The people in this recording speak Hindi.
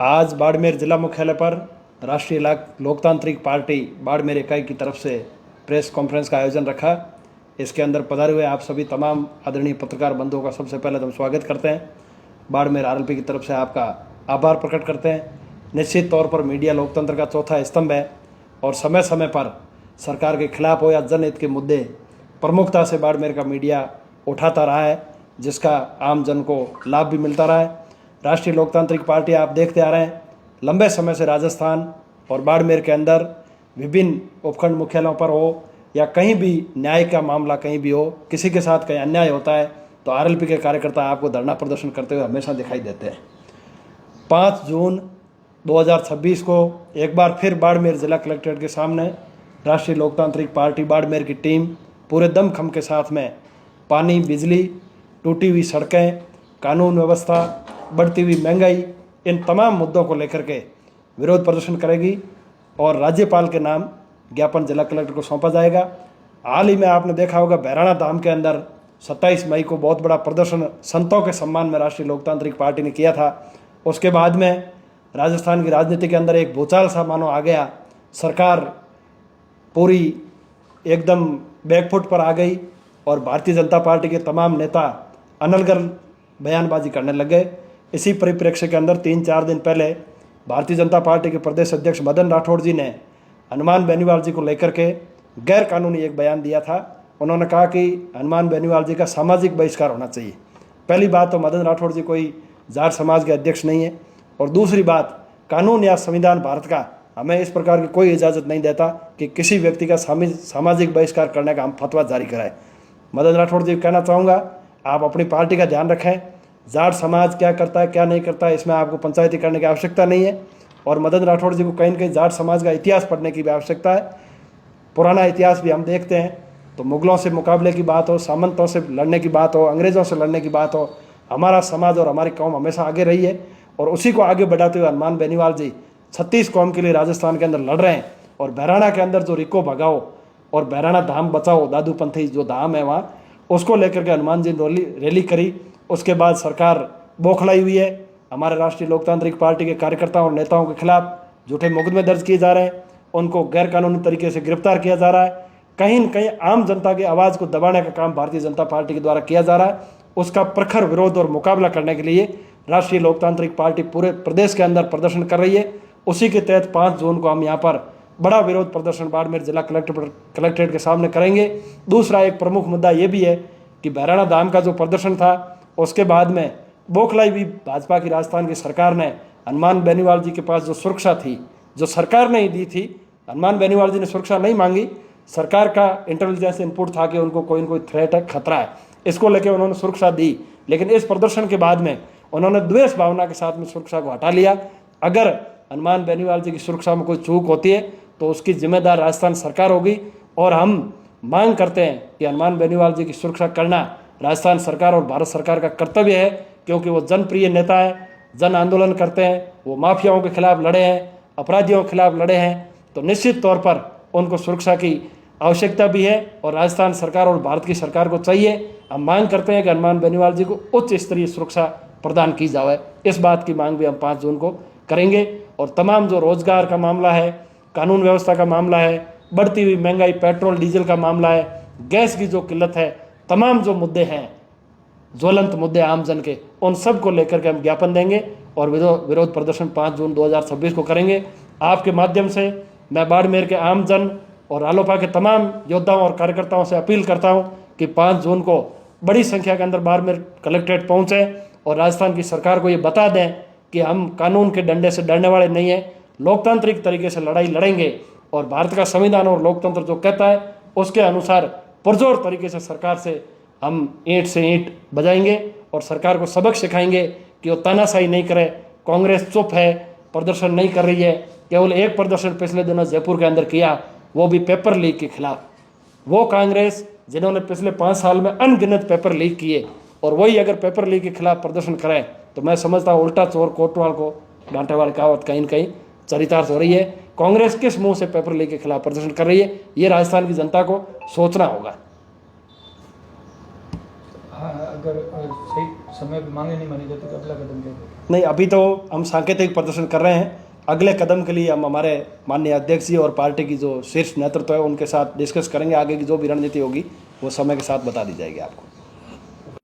आज बाड़मेर जिला मुख्यालय पर राष्ट्रीय लोकतांत्रिक पार्टी बाड़मेर इकाई की तरफ से प्रेस कॉन्फ्रेंस का आयोजन रखा। इसके अंदर पधारे हुए आप सभी तमाम आदरणीय पत्रकार बंधुओं का सबसे पहले तो हम स्वागत करते हैं। बाड़मेर आरएलपी की तरफ से आपका आभार प्रकट करते हैं। निश्चित तौर पर मीडिया लोकतंत्र का चौथा स्तंभ है और समय समय पर सरकार के खिलाफ हो या जनहित के मुद्दे प्रमुखता से बाड़मेर का मीडिया उठाता रहा है, जिसका आम जन को लाभ भी मिलता रहा है। राष्ट्रीय लोकतांत्रिक पार्टी आप देखते आ रहे हैं लंबे समय से राजस्थान और बाड़मेर के अंदर विभिन्न उपखंड मुख्यालयों पर हो या कहीं भी न्याय का मामला कहीं भी हो, किसी के साथ कहीं अन्याय होता है तो आरएलपी के कार्यकर्ता आपको धरना प्रदर्शन करते हुए हमेशा दिखाई देते हैं। 5 जून 2026 को एक बार फिर बाड़मेर जिला कलेक्ट्रेट के सामने राष्ट्रीय लोकतांत्रिक पार्टी बाड़मेर की टीम पूरे दमखम के साथ में पानी, बिजली, टूटी हुई सड़कें, कानून व्यवस्था, बढ़ती हुई महंगाई, इन तमाम मुद्दों को लेकर के विरोध प्रदर्शन करेगी और राज्यपाल के नाम ज्ञापन जिला कलेक्टर को सौंपा जाएगा। हाल ही में आपने देखा होगा बहराणा धाम के अंदर 27 मई को बहुत बड़ा प्रदर्शन संतों के सम्मान में राष्ट्रीय लोकतांत्रिक पार्टी ने किया था। उसके बाद में राजस्थान की राजनीति के अंदर एक भूचाल सा मानो आ गया। सरकार पूरी एकदम बैकफुट पर आ गई और भारतीय जनता पार्टी के तमाम नेता अनलगढ़ बयानबाजी करने लगे। इसी परिप्रेक्ष्य के अंदर 3-4 दिन पहले भारतीय जनता पार्टी के प्रदेश अध्यक्ष मदन राठौड़ जी ने हनुमान बेनीवाल जी को लेकर के गैर कानूनी एक बयान दिया था। उन्होंने कहा कि हनुमान बेनीवाल जी का सामाजिक बहिष्कार होना चाहिए। पहली बात तो मदन राठौड़ जी कोई जाट समाज के अध्यक्ष नहीं है और दूसरी बात, कानून या संविधान भारत का हमें इस प्रकार की कोई इजाज़त नहीं देता कि किसी व्यक्ति का सामाजिक बहिष्कार करने का हम फतवा जारी कराएं। मदन राठौड़ जी कहना चाहूँगा, आप अपनी पार्टी का ध्यान रखें। जाट समाज क्या करता है क्या नहीं करता है इसमें आपको पंचायती करने की आवश्यकता नहीं है और मदन राठौड़ जी को कहीं न कहीं जाट समाज का इतिहास पढ़ने की भी आवश्यकता है। पुराना इतिहास भी हम देखते हैं तो मुगलों से मुकाबले की बात हो, सामंतों से लड़ने की बात हो, अंग्रेज़ों से लड़ने की बात हो, हमारा समाज और हमारी कौम हमेशा आगे रही है और उसी को आगे बढ़ाते हुए हनुमान बेनीवाल जी 36 कौम के लिए राजस्थान के अंदर लड़ रहे हैं। और बहराणा के अंदर जो रिको भगाओ और बहराणा धाम बचाओ, दादू पंथी जो धाम है वहाँ, उसको लेकर के हनुमान जी रैली करी। उसके बाद सरकार बौखलाई हुई है। हमारे राष्ट्रीय लोकतांत्रिक पार्टी के कार्यकर्ताओं और नेताओं के खिलाफ झूठे मुकदमे दर्ज किए जा रहे हैं, उनको गैरकानूनी तरीके से गिरफ्तार किया जा रहा है। कहीं न कहीं आम जनता की आवाज़ को दबाने का काम भारतीय जनता पार्टी के द्वारा किया जा रहा है। उसका प्रखर विरोध और मुकाबला करने के लिए राष्ट्रीय लोकतांत्रिक पार्टी पूरे प्रदेश के अंदर प्रदर्शन कर रही है। उसी के तहत 5 जून को हम यहाँ पर बड़ा विरोध प्रदर्शन बाड़मेर जिला कलेक्ट्रेट के सामने करेंगे। दूसरा एक प्रमुख मुद्दा ये भी है कि बहराणा धाम का जो प्रदर्शन था उसके बाद में बौखलाई भी भाजपा की राजस्थान की सरकार ने हनुमान बेनीवाल जी के पास जो सुरक्षा थी, जो सरकार ने ही दी थी, हनुमान बेनीवाल जी ने सुरक्षा नहीं मांगी। सरकार का इंटेलिजेंस इनपुट था कि उनको कोई न कोई थ्रेट है, खतरा है, इसको लेकर उन्होंने सुरक्षा दी। लेकिन इस प्रदर्शन के बाद में उन्होंने द्वेष भावना के साथ में सुरक्षा को हटा लिया। अगर हनुमान बेनीवाल जी की सुरक्षा में कोई चूक होती है तो उसकी जिम्मेदार राजस्थान सरकार होगी और हम मांग करते हैं कि हनुमान बेनीवाल जी की सुरक्षा करना राजस्थान सरकार और भारत सरकार का कर्तव्य है, क्योंकि वो जनप्रिय नेता है, जन आंदोलन करते हैं, वो माफियाओं के खिलाफ लड़े हैं, अपराधियों के खिलाफ लड़े हैं। तो निश्चित तौर पर उनको सुरक्षा की आवश्यकता भी है और राजस्थान सरकार और भारत की सरकार को चाहिए। हम मांग करते हैं कि हनुमान बेनीवाल जी को उच्च स्तरीय सुरक्षा प्रदान की जाए। इस बात की मांग भी हम 5 जून को करेंगे। और तमाम जो रोजगार का मामला है, कानून व्यवस्था का मामला है, बढ़ती हुई महंगाई, पेट्रोल डीजल का मामला है, गैस की जो किल्लत है, तमाम जो मुद्दे हैं, ज्वलंत मुद्दे आम जन के, उन सब को लेकर के हम ज्ञापन देंगे और विरोध प्रदर्शन 5 जून 2026 को करेंगे। आपके माध्यम से मैं बाड़मेर के आम जन और रालोपा के तमाम योद्धाओं और कार्यकर्ताओं से अपील करता हूं कि 5 जून को बड़ी संख्या के अंदर बाड़मेर कलेक्ट्रेट पहुंचे और राजस्थान की सरकार को ये बता दें कि हम कानून के डंडे से डरने वाले नहीं हैं, लोकतांत्रिक तरीके से लड़ाई लड़ेंगे और भारत का संविधान और लोकतंत्र जो कहता है उसके अनुसार पुरजोर तरीके से सरकार से हम ईंट से ईंट बजाएंगे और सरकार को सबक सिखाएंगे कि वो तानाशाही नहीं करे। कांग्रेस चुप है, प्रदर्शन नहीं कर रही है। केवल एक प्रदर्शन पिछले दिनों जयपुर के अंदर किया, वो भी पेपर लीक के खिलाफ। वो कांग्रेस जिन्होंने पिछले 5 साल में अनगिनत पेपर लीक किए और वही अगर पेपर लीक के खिलाफ प्रदर्शन करें तो मैं समझता हूँ उल्टा चोर कोतवाल को डांटे वाली कहावत कहीं न कहीं चरितार्थ हो रही है। कांग्रेस किस मुंह से पेपर लीक के खिलाफ प्रदर्शन कर रही है, ये राजस्थान की जनता को सोचना होगा। अगर सही समय पे मांगे नहीं मानी जाती तो अगला कदम क्या है? नहीं, अभी तो हम सांकेतिक प्रदर्शन कर रहे हैं। अगले कदम के लिए हम हमारे माननीय अध्यक्ष जी और पार्टी की जो शीर्ष नेतृत्व है उनके साथ डिस्कस करेंगे। आगे की जो भी रणनीति होगी वो समय के साथ बता दी जाएगी आपको।